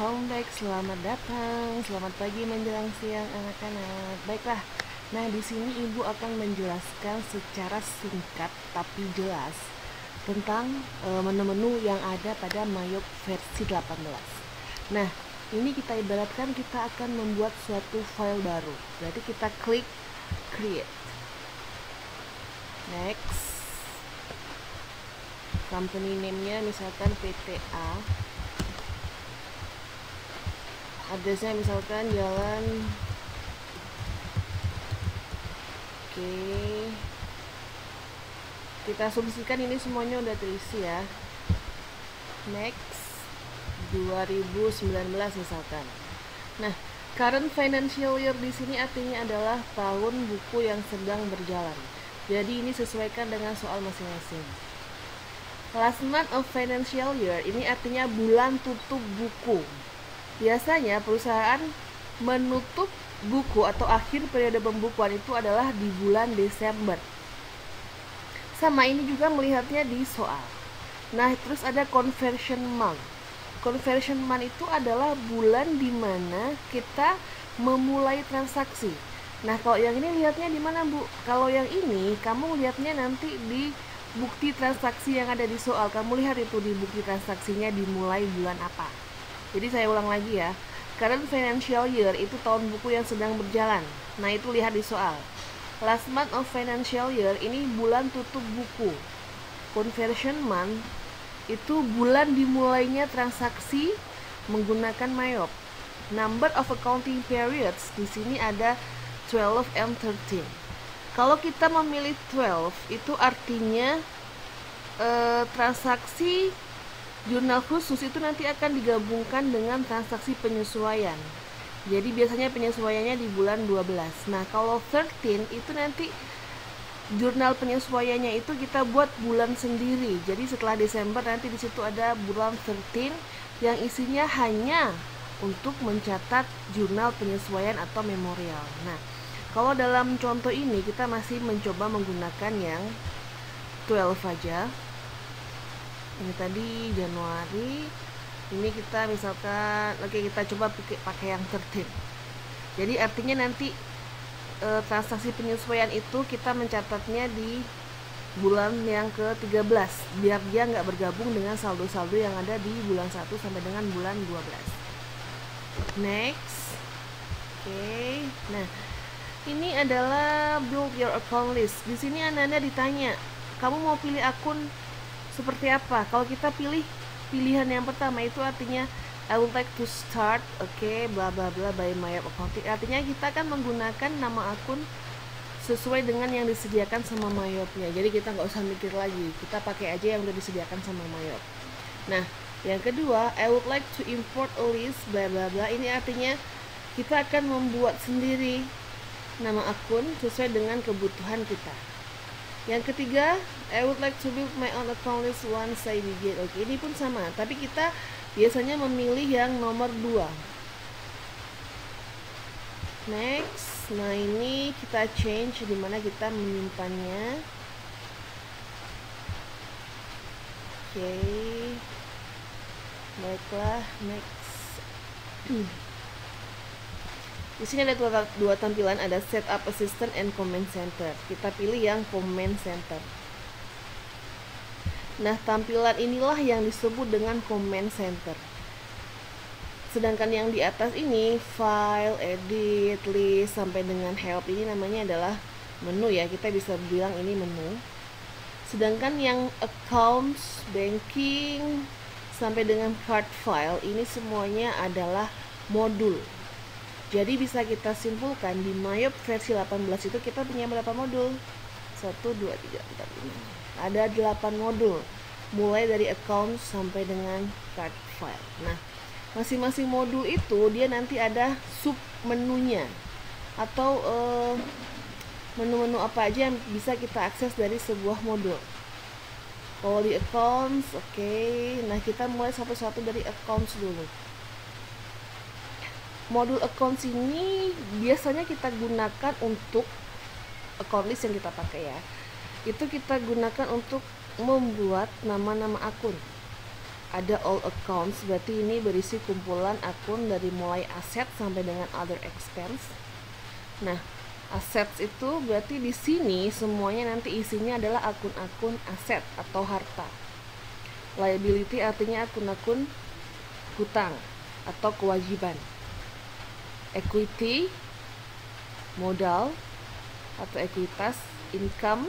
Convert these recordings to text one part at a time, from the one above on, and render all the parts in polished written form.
welcome back, selamat datang, selamat pagi menjelang siang anak-anak. Baiklah, nah di sini ibu akan menjelaskan secara singkat tapi jelas tentang menu-menu yang ada pada Mayop versi 18. Nah, ini kita ibaratkan kita akan membuat suatu file baru. Berarti kita klik create. Next. Company name-nya misalkan PTA. Addressnya misalkan jalan kita asumsikan ini semuanya udah terisi ya. Next 2019 misalkan. Nah, current financial year di sini artinya adalah tahun buku yang sedang berjalan. Jadi ini sesuaikan dengan soal masing-masing. Last month of financial year ini artinya bulan tutup buku. Biasanya perusahaan menutup buku atau akhir periode pembukuan itu adalah di bulan Desember. Sama ini juga melihatnya di soal. Nah, terus ada conversion month. Conversion month itu adalah bulan di mana kita memulai transaksi. Nah, kalau yang ini lihatnya di mana, Bu? Kalau yang ini kamu lihatnya nanti di bukti transaksi yang ada di soal. Kamu lihat itu di bukti transaksinya dimulai bulan apa. Jadi saya ulang lagi ya. Current financial year itu tahun buku yang sedang berjalan. Nah, itu lihat di soal. Last month of financial year ini bulan tutup buku. Conversion month itu bulan dimulainya transaksi menggunakan Mayop. Number of accounting periods di sini ada 12 and 13. Kalau kita memilih 12 itu artinya transaksi jurnal khusus itu nanti akan digabungkan dengan transaksi penyesuaian. Jadi biasanya penyesuaiannya di bulan 12. Nah, kalau 13 itu nanti jurnal penyesuaiannya itu kita buat bulan sendiri. Jadi setelah Desember nanti di situ ada bulan 13 yang isinya hanya untuk mencatat jurnal penyesuaian atau memorial. Nah, kalau dalam contoh ini kita masih mencoba menggunakan yang 12 aja. Ini tadi Januari, ini kita misalkan kita coba pakai yang 13. Jadi artinya nanti transaksi penyesuaian itu kita mencatatnya di bulan yang ke-13 biar dia nggak bergabung dengan saldo-saldo yang ada di bulan 1 sampai dengan bulan 12. Next. Nah, ini adalah build your account list. Di sini Anda ditanya, kamu mau pilih akun seperti apa? Kalau kita pilih pilihan yang pertama itu artinya I would like to start, bla bla bla by Mayop accounting. Artinya kita akan menggunakan nama akun sesuai dengan yang disediakan sama Mayopnya. Jadi kita nggak usah mikir lagi, kita pakai aja yang udah disediakan sama Mayop. Nah, yang kedua I would like to import a list, bla bla bla. Ini artinya kita akan membuat sendiri nama akun sesuai dengan kebutuhan kita. Yang ketiga, I would like to build my own account list once I begin. Ini pun sama, tapi kita biasanya memilih yang nomor 2. Next, nah ini kita change di mana kita menyimpannya. Baiklah, next. Di sini ada dua tampilan, ada setup assistant and command center. Kita pilih yang command center. Nah, tampilan inilah yang disebut dengan command center. Sedangkan yang di atas ini, file, edit, list, sampai dengan help, ini namanya adalah menu ya. Kita bisa bilang ini menu. Sedangkan yang accounts, banking, sampai dengan card file, ini semuanya adalah modul. Jadi bisa kita simpulkan di Mayop versi 18 itu kita punya berapa modul? 1, 2, 3, 4, 5. Ada 8 modul. Mulai dari account sampai dengan card file. Nah, masing-masing modul itu dia nanti ada sub menunya. Atau menu-menu apa aja yang bisa kita akses dari sebuah modul. Kalau di accounts, nah kita mulai satu-satu dari accounts dulu. Modul accounts ini biasanya kita gunakan untuk account list yang kita pakai ya. Itu kita gunakan untuk membuat nama-nama akun. ada all accounts, berarti ini berisi kumpulan akun dari mulai aset sampai dengan other expense. Nah, assets itu berarti di sini semuanya nanti isinya adalah akun-akun aset atau harta. Liability artinya akun-akun hutang atau kewajiban. Equity, modal atau ekuitas. Income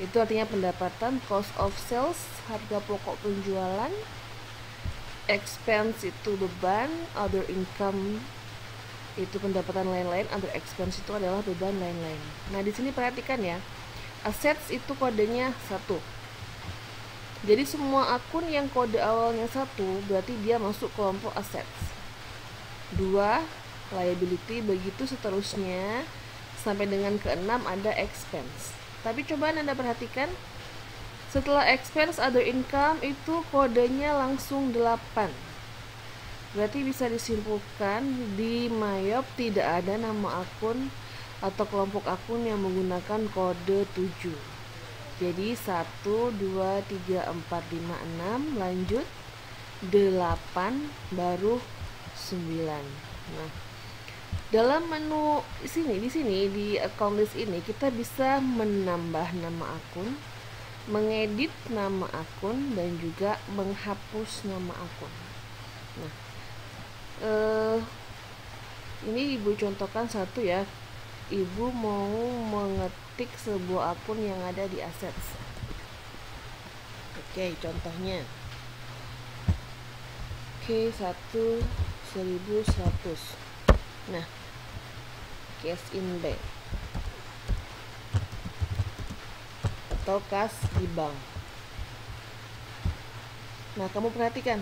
itu artinya pendapatan. Cost of sales, harga pokok penjualan. Expense itu beban. Other income itu pendapatan lain-lain. Other expense itu adalah beban lain-lain. Nah, di sini perhatikan ya, assets itu kodenya 1. Jadi semua akun yang kode awalnya 1 berarti dia masuk kelompok assets. 2, liability, begitu seterusnya sampai dengan ke-6 ada expense. Tapi coba Anda perhatikan, setelah expense other income itu kodenya langsung 8. Berarti bisa disimpulkan di Mayop tidak ada nama akun atau kelompok akun yang menggunakan kode 7. Jadi 1, 2, 3, 4, 5, 6, lanjut 8, baru 9. Nah, dalam menu di sini di account list ini kita bisa menambah nama akun, mengedit nama akun, dan juga menghapus nama akun. Nah, ini Ibu contohkan satu ya. Ibu mau mengetik sebuah akun yang ada di assets. Oke, contohnya. Oke, 1100. Nah, cash in bank atau kas di bank. Nah, kamu perhatikan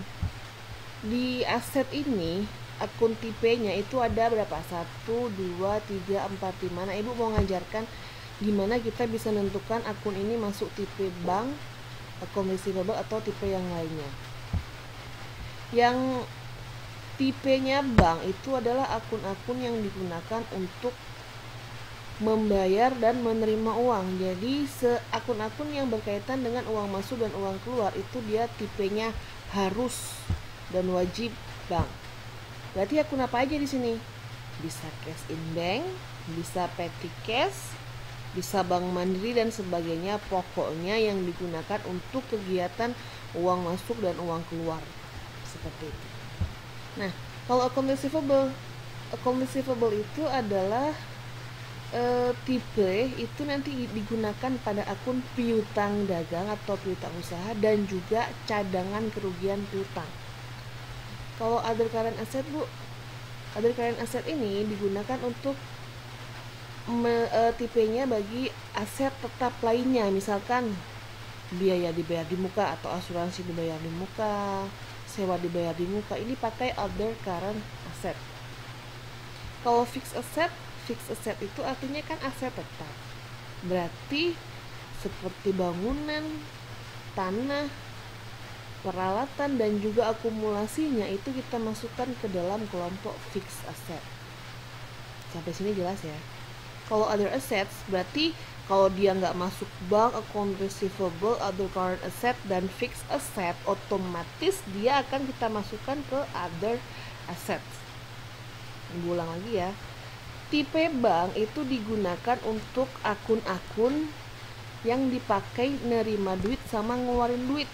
di aset ini akun tipenya itu ada berapa? 1, 2, 3, 4, 5. Nah, Ibu mau ngajarkan gimana kita bisa menentukan akun ini masuk tipe bank, akun receivable, atau tipe yang lainnya. Yang tipenya bank itu adalah akun-akun yang digunakan untuk membayar dan menerima uang. Jadi akun-akun yang berkaitan dengan uang masuk dan uang keluar itu dia tipenya harus dan wajib bank. Berarti akun apa aja di sini? Bisa cash in bank, bisa petty cash, bisa bank mandiri dan sebagainya. Pokoknya yang digunakan untuk kegiatan uang masuk dan uang keluar. Seperti itu. Nah, kalau account receivable itu adalah tipe itu nanti digunakan pada akun piutang dagang atau piutang usaha dan juga cadangan kerugian piutang. Kalau other current asset, Bu, other current asset ini digunakan untuk tipenya bagi aset tetap lainnya, misalkan biaya dibayar di muka atau asuransi dibayar di muka, sewa dibayar di muka, ini pakai other current asset. Kalau fixed asset itu artinya kan aset tetap. Berarti seperti bangunan, tanah, peralatan, dan juga akumulasinya itu kita masukkan ke dalam kelompok fixed asset. Sampai sini jelas ya. Kalau other assets berarti kalau dia nggak masuk bank, account receivable, other current asset, dan fixed asset, otomatis dia akan kita masukkan ke other assets. Ulang lagi ya. Tipe bank itu digunakan untuk akun-akun yang dipakai nerima duit sama ngeluarin duit.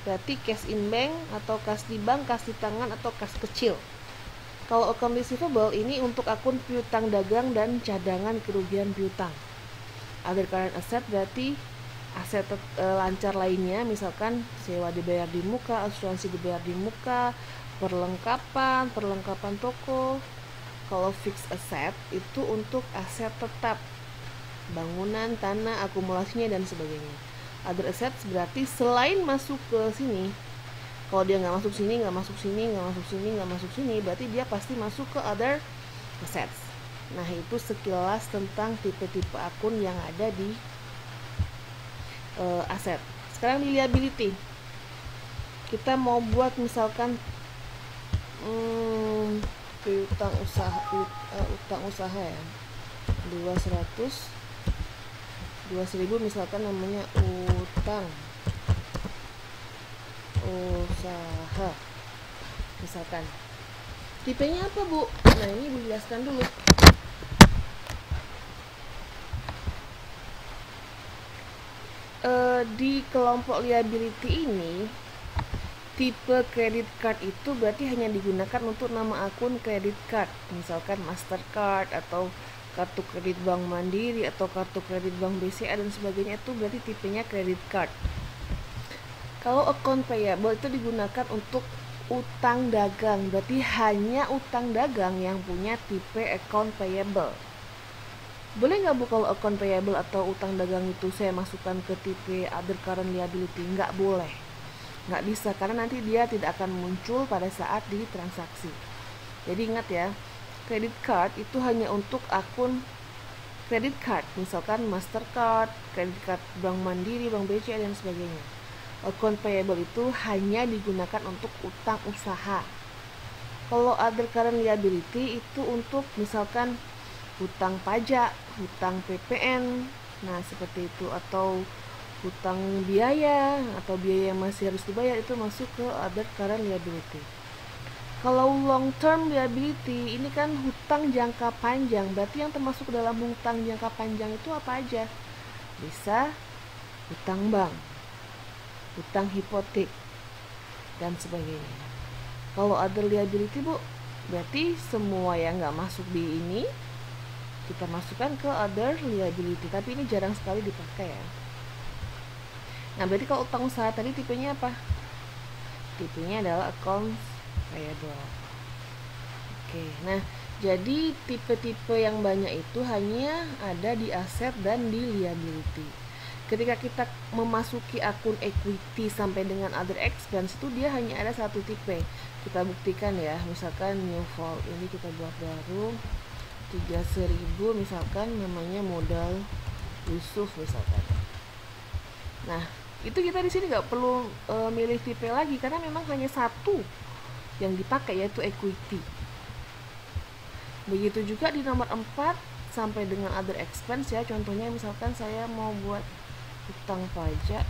Berarti cash in bank atau kas di bank, kas di tangan, atau kas kecil. Kalau account receivable ini untuk akun piutang dagang dan cadangan kerugian piutang. Other current asset berarti aset lancar lainnya, misalkan sewa dibayar di muka, asuransi dibayar di muka, perlengkapan toko. Kalau fixed asset itu untuk aset tetap, bangunan, tanah, akumulasinya, dan sebagainya. Other assets berarti selain masuk ke sini, kalau dia nggak masuk sini, nggak masuk sini, nggak masuk sini, nggak masuk sini, berarti dia pasti masuk ke other assets. Nah, itu sekilas tentang tipe-tipe akun yang ada di aset. Sekarang di liability, kita mau buat misalkan utang usaha ya, 200.000 misalkan namanya usaha misalkan. Tipenya apa, Bu? Nah, ini Ibu jelaskan dulu. Di kelompok liability ini, tipe credit card itu berarti hanya digunakan untuk nama akun credit card, misalkan Mastercard atau kartu kredit Bank Mandiri atau kartu kredit Bank BCA dan sebagainya, itu berarti tipenya credit card. Kalau account payable itu digunakan untuk utang dagang, berarti hanya utang dagang yang punya tipe account payable. Boleh nggak, Bu, kalau account payable atau utang dagang itu saya masukkan ke tipe other current liability? Nggak boleh, nggak bisa, karena nanti dia tidak akan muncul pada saat di transaksi. Jadi ingat ya, credit card itu hanya untuk akun credit card, misalkan Mastercard, credit card Bank Mandiri, Bank BCA dan sebagainya. Account payable itu hanya digunakan untuk utang usaha. Kalau other current liability itu untuk misalkan hutang pajak, hutang PPN, nah seperti itu, atau hutang biaya atau biaya yang masih harus dibayar, itu masuk ke other current liability. Kalau long term liability ini kan hutang jangka panjang, berarti yang termasuk dalam hutang jangka panjang itu apa aja? Bisa hutang bank, hutang hipotek dan sebagainya. Kalau other liability, Bu, berarti semua yang nggak masuk di ini kita masukkan ke other liability, tapi ini jarang sekali dipakai ya. Nah, berarti kalau utang usaha tadi tipenya apa? Tipenya adalah accounts payable. Oke, nah jadi tipe-tipe yang banyak itu hanya ada di aset dan di liability. Ketika kita memasuki akun equity sampai dengan other expense, itu dia hanya ada satu tipe. Kita buktikan ya, misalkan new file ini kita buat baru 3.000, misalkan namanya modal Yusuf misalkan. Nah, itu kita di sini nggak perlu milih tipe lagi karena memang hanya satu yang dipakai, yaitu equity. Begitu juga di nomor 4 sampai dengan other expense ya. Contohnya misalkan saya mau buat hutang pajak,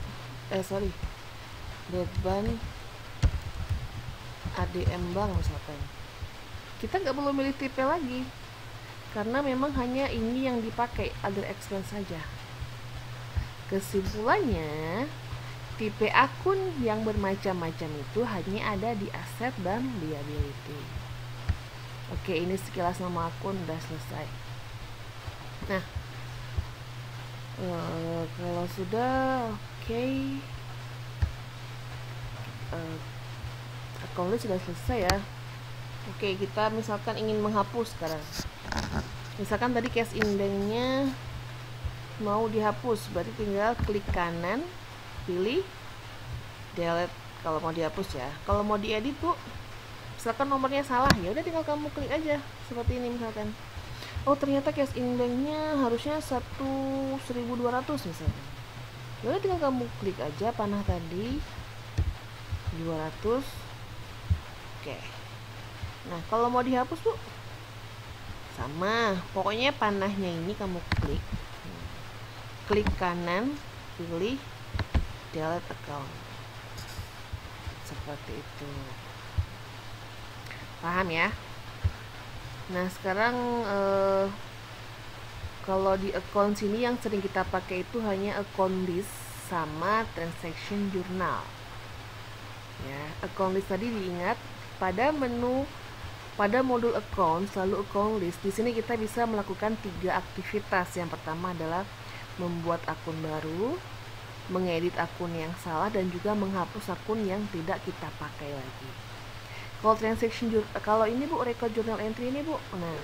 deadban ADM Bank misalkan. Kita nggak perlu milih tipe lagi karena memang hanya ini yang dipakai, other expense saja. Kesimpulannya, tipe akun yang bermacam-macam itu hanya ada di aset dan liability. Oke, ini sekilas nama akun udah selesai. Nah, kalau sudah oke, akun sudah selesai ya. Oke, kita misalkan ingin menghapus sekarang. Misalkan tadi cash in banknya mau dihapus, berarti tinggal klik kanan, pilih delete kalau mau dihapus ya. Kalau mau diedit, Bu, misalkan nomornya salah, ya udah tinggal kamu klik aja seperti ini misalkan. Oh, ternyata cash in banknya harusnya 1.200 misalkan. Ya udah tinggal kamu klik aja panah tadi 200. Oke. Nah, kalau mau dihapus, Bu, sama, pokoknya panahnya ini kamu klik kanan, pilih delete account seperti itu. Paham ya? Nah, sekarang kalau di account sini yang sering kita pakai itu hanya account list sama transaction journal ya. Account list tadi diingat pada modul account selalu account list. Di sini kita bisa melakukan 3 aktivitas. Yang pertama adalah membuat akun baru, mengedit akun yang salah, dan juga menghapus akun yang tidak kita pakai lagi. Kalau transaction kalau ini, Bu, record journal entry ini, Bu. Nah,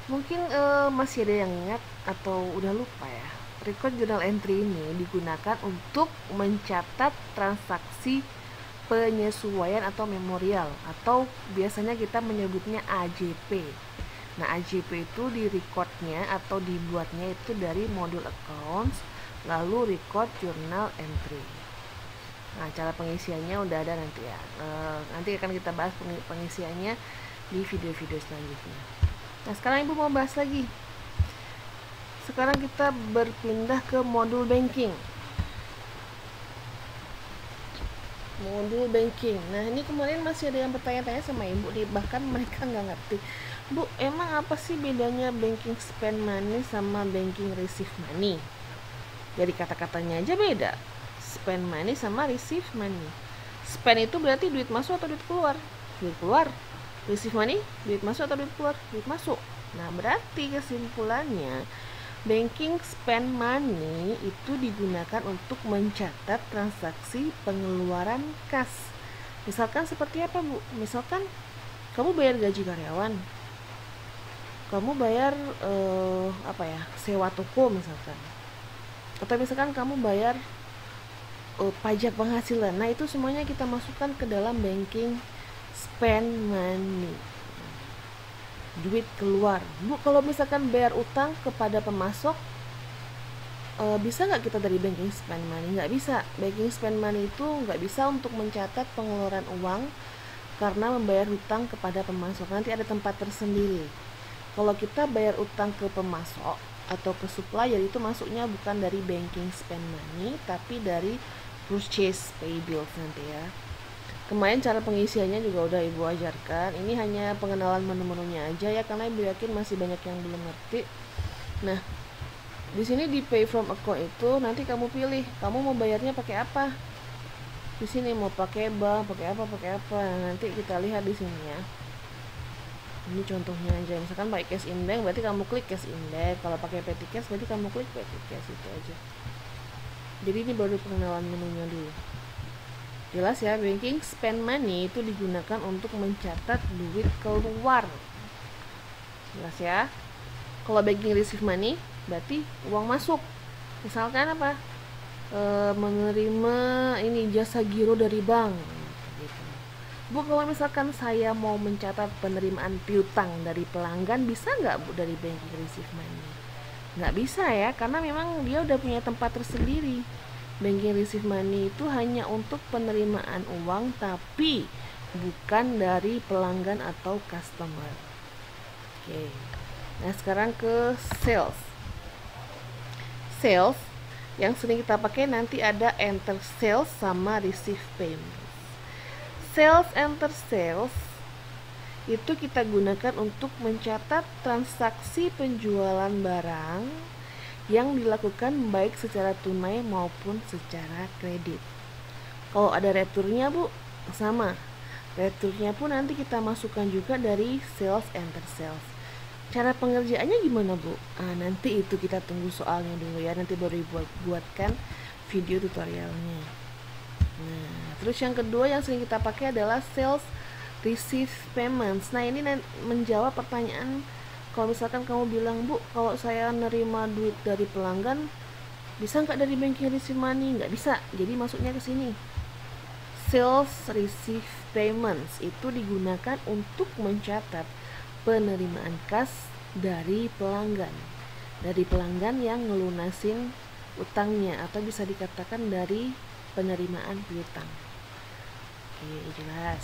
mungkin masih ada yang ingat atau udah lupa ya. Record journal entry ini digunakan untuk mencatat transaksi penyesuaian atau memorial, atau biasanya kita menyebutnya AJP. Nah, AJP itu di recordnya atau dibuatnya itu dari modul accounts lalu record journal entry. Nah, cara pengisiannya udah ada nanti ya. Nanti akan kita bahas pengisiannya di video-video selanjutnya. Nah, sekarang Ibu mau bahas lagi. Sekarang kita berpindah ke modul banking. Modul banking. Nah, ini kemarin masih ada yang bertanya-tanya sama ibu nih, bahkan mereka nggak ngerti. Bu, emang apa sih bedanya banking spend money sama banking receive money? Dari kata-katanya aja beda. Spend money sama receive money. Spend itu berarti duit masuk atau duit keluar? Duit keluar. Receive money, duit masuk atau duit keluar? Duit masuk. Nah, berarti kesimpulannya banking spend money itu digunakan untuk mencatat transaksi pengeluaran kas. Misalkan seperti apa, Bu? Misalkan kamu bayar gaji karyawan, kamu bayar sewa toko misalkan, atau misalkan kamu bayar pajak penghasilan. Nah, itu semuanya kita masukkan ke dalam banking spend money. Duit keluar. Bu, kalau misalkan bayar utang kepada pemasok, bisa nggak kita dari banking spend money? Nggak bisa. Banking spend money itu nggak bisa untuk mencatat pengeluaran uang karena membayar hutang kepada pemasok. Nanti ada tempat tersendiri. Kalau kita bayar utang ke pemasok atau ke supplier, itu masuknya bukan dari banking spend money, tapi dari purchase pay bills nanti ya. Kemarin cara pengisiannya juga udah ibu ajarkan. Ini hanya pengenalan menu-menunya aja ya, karena ibu yakin masih banyak yang belum ngerti. Nah, di sini di pay from account itu nanti kamu pilih kamu mau bayarnya pakai apa. Di sini mau pakai bank, pakai apa. Nah, nanti kita lihat di sini ya. Ini contohnya aja, misalkan pakai cash in bank berarti kamu klik cash in bank, kalau pakai petty cash berarti kamu klik petty cash, itu aja. Jadi ini baru pengenalan menunya dulu. Jelas ya, banking spend money itu digunakan untuk mencatat duit keluar. Jelas ya. Kalau banking receive money berarti uang masuk. Misalkan apa? Menerima ini jasa giro dari bank. Gitu. Bu, kalau misalkan saya mau mencatat penerimaan piutang dari pelanggan, bisa nggak Bu dari banking receive money? Nggak bisa ya, karena memang dia udah punya tempat tersendiri. Banking receive money itu hanya untuk penerimaan uang, tapi bukan dari pelanggan atau customer. Oke. Nah, sekarang ke sales. Sales yang sering kita pakai nanti ada enter sales sama receive payment. Sales enter sales itu kita gunakan untuk mencatat transaksi penjualan barang yang dilakukan baik secara tunai maupun secara kredit. Kalau ada returnya Bu, sama. Returnya pun nanti kita masukkan juga dari sales enter sales. Cara pengerjaannya gimana Bu? Nanti itu kita tunggu soalnya dulu ya, nanti baru buatkan video tutorialnya. Nah, terus yang kedua yang sering kita pakai adalah sales receive payments. Nah, ini menjawab pertanyaan kalau misalkan kamu bilang, Bu, kalau saya nerima duit dari pelanggan, bisa nggak dari banking receive money? Nggak bisa, jadi masuknya ke sini. Sales receive payments itu digunakan untuk mencatat penerimaan kas dari pelanggan yang ngelunasin utangnya, atau bisa dikatakan dari penerimaan piutang. Oke, jelas.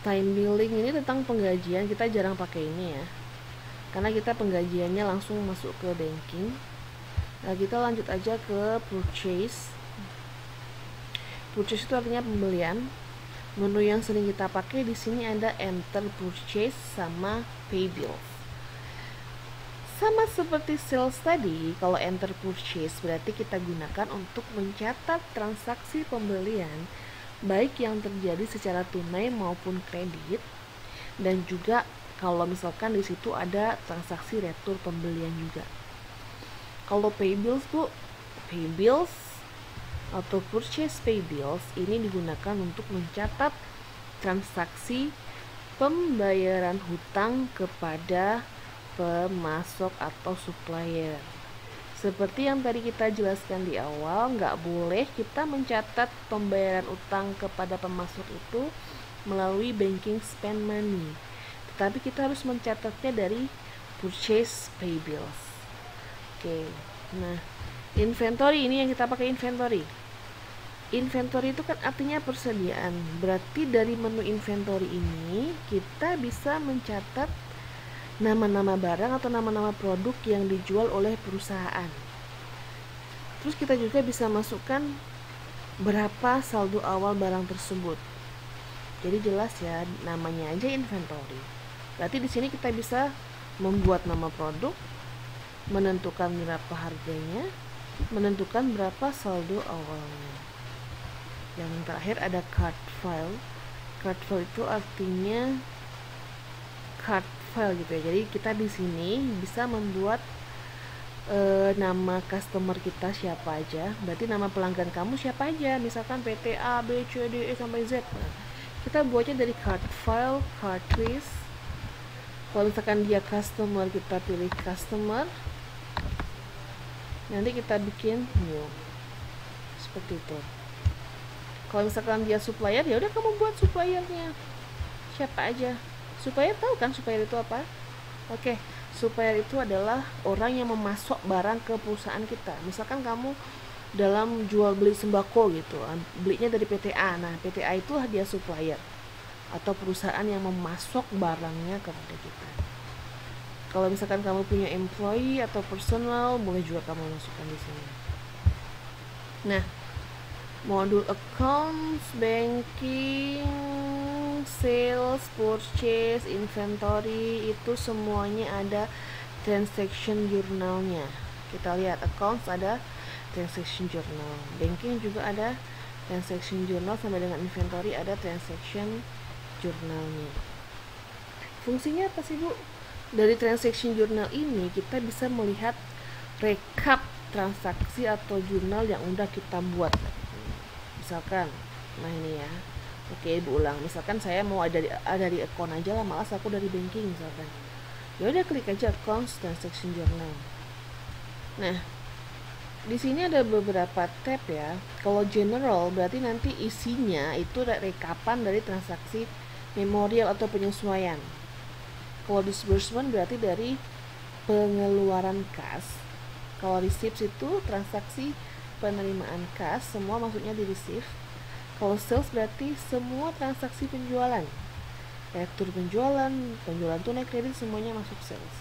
Time billing ini tentang penggajian, kita jarang pakai ini ya, karena kita penggajiannya langsung masuk ke banking. Nah, kita lanjut aja ke purchase. Purchase itu artinya pembelian. Menu yang sering kita pakai di sini ada enter purchase sama pay bills. Sama seperti sales tadi, kalau enter purchase berarti kita gunakan untuk mencatat transaksi pembelian baik yang terjadi secara tunai maupun kredit, dan juga kalau misalkan di situ ada transaksi retur pembelian juga. Kalau pay bills Bu, pay bills atau purchase pay bills ini digunakan untuk mencatat transaksi pembayaran hutang kepada pemasok atau supplier. Seperti yang tadi kita jelaskan di awal, nggak boleh kita mencatat pembayaran utang kepada pemasok itu melalui banking spend money, tetapi kita harus mencatatnya dari purchase pay bills. Oke, nah inventory ini yang kita pakai inventory. Inventory itu kan artinya persediaan. Berarti dari menu inventory ini kita bisa mencatat nama-nama barang atau nama-nama produk yang dijual oleh perusahaan. Terus kita juga bisa masukkan berapa saldo awal barang tersebut. Jadi jelas ya, namanya aja inventory. Berarti di sini kita bisa membuat nama produk, menentukan berapa harganya, menentukan berapa saldo awalnya. Yang terakhir ada cart file. Cart file itu artinya cart file gitu ya. Jadi kita di sini bisa membuat nama customer kita siapa aja. Berarti nama pelanggan kamu siapa aja. Misalkan PT A, B, C, D, E sampai Z. Nah, kita buatnya dari cart file, cart list. Kalau misalkan dia customer, kita pilih customer. Nanti kita bikin new. Seperti itu. Kalau misalkan dia supplier, ya udah kamu buat suppliernya. Siapa aja. Supplier tahu kan supplier itu apa? Oke, supplier itu adalah orang yang memasok barang ke perusahaan kita. Misalkan kamu dalam jual beli sembako gitu, belinya dari PT A. Nah, PT A itulah dia supplier atau perusahaan yang memasok barangnya kepada kita. Kalau misalkan kamu punya employee atau personal, boleh juga kamu masukkan di sini. Nah, modul accounts, banking, sales, purchase, inventory itu semuanya ada transaction journalnya. Kita lihat accounts ada transaction journal, banking juga ada transaction journal, sampai dengan inventory ada transaction journalnya. Fungsinya apa sih Bu? Dari transaction journal ini kita bisa melihat rekap transaksi atau jurnal yang udah kita buat. Misalkan, nah ini ya. Oke, Ibu ulang. Misalkan saya mau ada di account aja lah, malas aku dari banking misalkan. Ya udah klik aja accounts transaction journal. Nah, di sini ada beberapa tab ya. Kalau general berarti nanti isinya itu rekapan dari transaksi memorial atau penyesuaian. Kalau disbursement berarti dari pengeluaran kas. Kalau receipts itu transaksi penerimaan kas, semua maksudnya di receive. Kalau sales berarti semua transaksi penjualan, retur penjualan, penjualan tunai, kredit, semuanya masuk sales.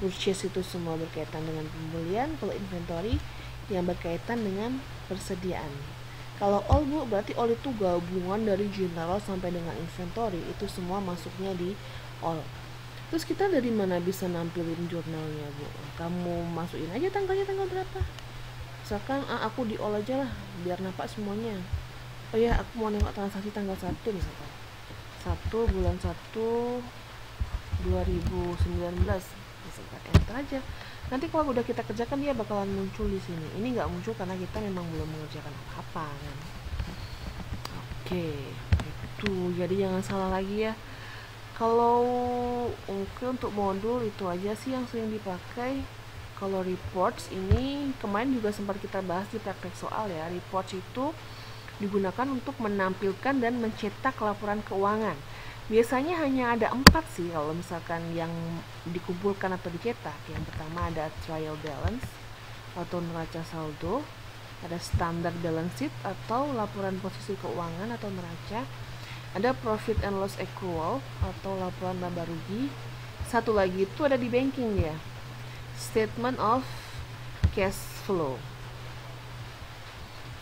Purchase itu semua berkaitan dengan pembelian. Kalau inventory yang berkaitan dengan persediaan. Kalau all Bu berarti all itu gabungan dari general sampai dengan inventory, itu semua masuknya di all. Terus kita dari mana bisa nampilin jurnalnya Bu? Kamu masukin aja tanggalnya tanggal berapa. Misalkan aku di all aja lah biar nampak semuanya. Oh ya, aku mau nengok transaksi tanggal 1 misalkan. 1 bulan 1 2019 misalkan, enter aja. Nanti kalau udah kita kerjakan dia bakalan muncul di sini. Ini nggak muncul karena kita memang belum mengerjakan apa-apa kan. Oke, itu jadi jangan salah lagi ya. Kalau untuk modul itu aja sih yang sering dipakai. Kalau reports ini kemarin juga sempat kita bahas di praktek soal ya. Reports itu digunakan untuk menampilkan dan mencetak laporan keuangan. Biasanya hanya ada 4 sih kalau misalkan yang dikumpulkan atau dicetak. Yang pertama ada trial balance atau neraca saldo, ada standard balance sheet atau laporan posisi keuangan atau neraca, ada profit and loss accrual atau laporan laba rugi. Satu lagi itu ada di banking ya, statement of cash flow.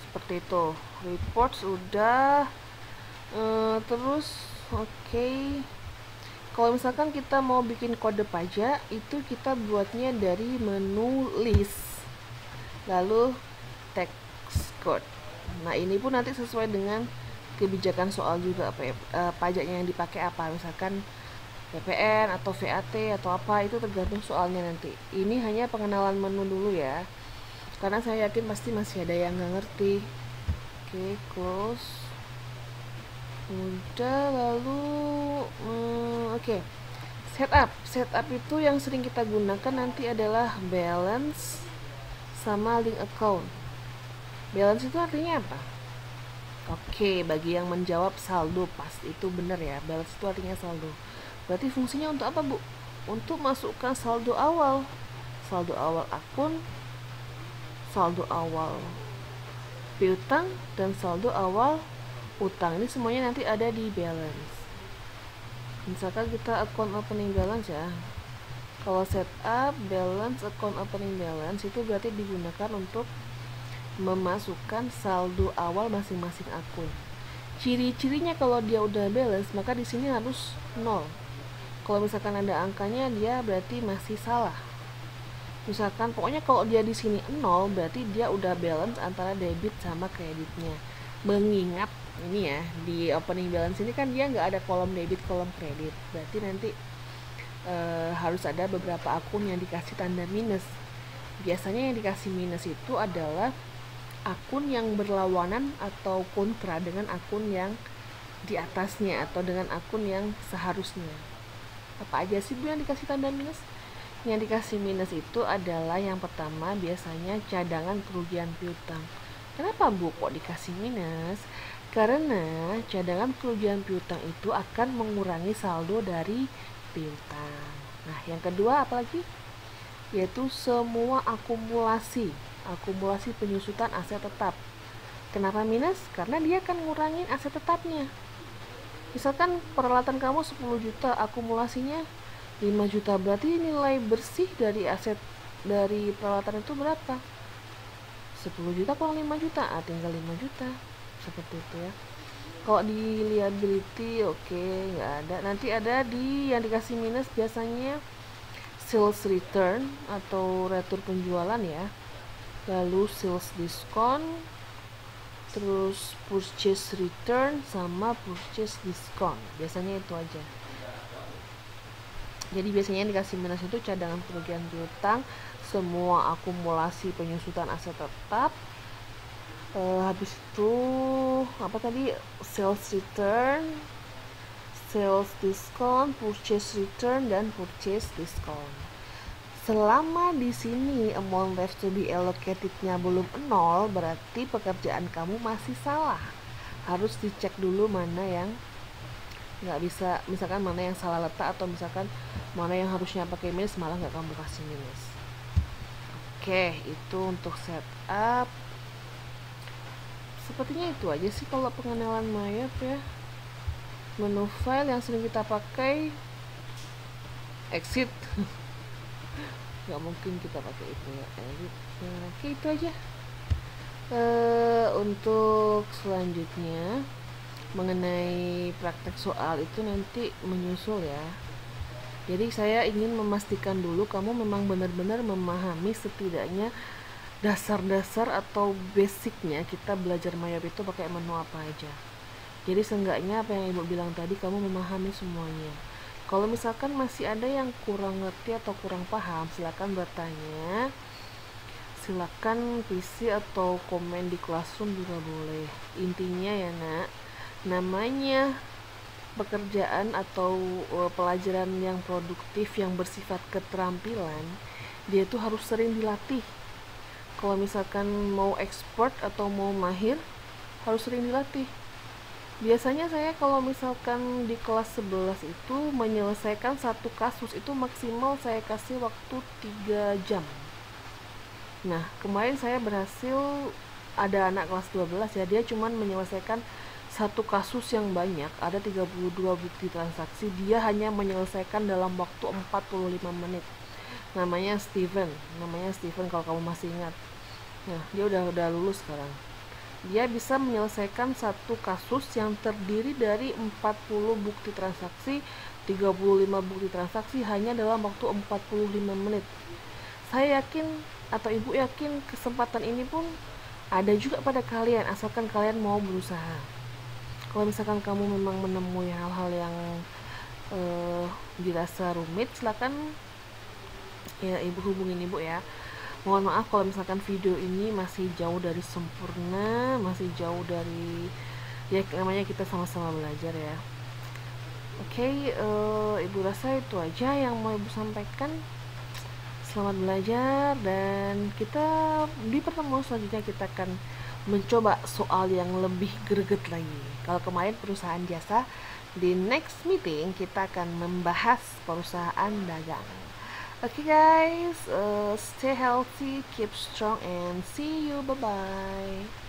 Seperti itu. Reports udah. Terus oke. Kalau misalkan kita mau bikin kode pajak, itu kita buatnya dari menu list, lalu text code. Nah ini pun nanti sesuai dengan kebijakan soal juga pajaknya yang dipakai apa. Misalkan PPN atau VAT atau apa, itu tergantung soalnya nanti. Ini hanya pengenalan menu dulu ya, karena saya yakin pasti masih ada yang nggak ngerti. Oke, close. Udah, lalu oke. Setup itu yang sering kita gunakan nanti adalah balance sama link account. Balance itu artinya apa? Oke, bagi yang menjawab saldo, pas itu benar ya. Balance itu artinya saldo. Berarti fungsinya untuk apa Bu? Untuk masukkan saldo awal akun, saldo awal piutang, dan saldo awal utang. Ini semuanya nanti ada di balance. Misalkan kita account opening balance ya. Kalau setup balance account opening balance itu berarti digunakan untuk memasukkan saldo awal masing-masing akun. Ciri-cirinya kalau dia udah balance, maka di sini harus 0. Kalau misalkan ada angkanya, dia berarti masih salah. Misalkan pokoknya kalau dia di sini 0, berarti dia udah balance antara debit sama kreditnya. Mengingat ini ya, di opening balance ini kan dia nggak ada kolom debit, kolom kredit. Berarti nanti harus ada beberapa akun yang dikasih tanda minus. Biasanya yang dikasih minus itu adalah akun yang berlawanan atau kontra dengan akun yang di atasnya atau dengan akun yang seharusnya. Apa aja sih Bu yang dikasih tanda minus? Yang dikasih minus itu adalah yang pertama biasanya cadangan kerugian piutang. Kenapa Bu kok dikasih minus? Karena cadangan kerugian piutang itu akan mengurangi saldo dari piutang. Nah, yang kedua apalagi? Yaitu semua akumulasi penyusutan aset tetap. Kenapa minus? Karena dia akan ngurangin aset tetapnya. Misalkan peralatan kamu 10 juta, akumulasinya 5 juta, berarti nilai bersih dari aset dari peralatan itu berapa? 10 juta kurang 5 juta, tinggal 5 juta. Seperti itu ya. Kalau di liability nggak ada. Nanti ada di yang dikasih minus biasanya sales return atau retur penjualan ya. Lalu sales discount, terus purchase return sama purchase discount. Biasanya itu aja. Jadi biasanya yang dikasih minus itu cadangan kerugian piutang, semua akumulasi penyusutan aset tetap, habis itu apa tadi, sales return, sales discount, purchase return, dan purchase discount. Selama di sini amount left to be allocated-nya belum 0, berarti pekerjaan kamu masih salah. Harus dicek dulu mana yang nggak bisa, misalkan mana yang salah letak, atau misalkan mana yang harusnya pakai minus malah nggak kamu kasih minus. Oke, itu untuk setup. Sepertinya itu aja sih kalau pengenalan Maya ya. Menu file yang sering kita pakai exit. Nggak mungkin kita pakai itu ya, edit. Oke, itu aja. Untuk selanjutnya mengenai praktek soal itu nanti menyusul ya. Jadi saya ingin memastikan dulu kamu memang benar-benar memahami setidaknya dasar-dasar atau basicnya kita belajar Mayap itu pakai menu apa aja. Jadi seenggaknya apa yang Ibu bilang tadi kamu memahami semuanya. Kalau misalkan masih ada yang kurang ngerti atau kurang paham, silakan bertanya. Silakan PC atau komen di Classroom juga boleh. Intinya ya Nak, namanya pekerjaan atau pelajaran yang produktif yang bersifat keterampilan, dia itu harus sering dilatih. Kalau misalkan mau expert atau mau mahir, harus sering dilatih. Biasanya saya kalau misalkan di kelas 11 itu menyelesaikan satu kasus itu maksimal saya kasih waktu 3 jam. Nah, kemarin saya berhasil, ada anak kelas 12 ya, dia cuman menyelesaikan satu kasus yang banyak, ada 32 bukti transaksi, dia hanya menyelesaikan dalam waktu 45 menit. Namanya Steven kalau kamu masih ingat. Nah, dia udah lulus sekarang. Dia bisa menyelesaikan satu kasus yang terdiri dari 40 bukti transaksi, 35 bukti transaksi hanya dalam waktu 45 menit. Saya yakin atau Ibu yakin kesempatan ini pun ada juga pada kalian, asalkan kalian mau berusaha. Kalau misalkan kamu memang menemui hal-hal yang dirasa rumit, silakan ya Ibu hubungin Ibu ya. Mohon maaf kalau misalkan video ini masih jauh dari sempurna, masih jauh dari, ya namanya kita sama-sama belajar ya. Oke, Ibu rasa itu aja yang mau Ibu sampaikan. Selamat belajar, dan kita di pertemuan selanjutnya kita akan mencoba soal yang lebih greget lagi. Kalau kemarin perusahaan jasa, di next meeting kita akan membahas perusahaan dagang. Okay guys, stay healthy, keep strong, and see you, bye bye.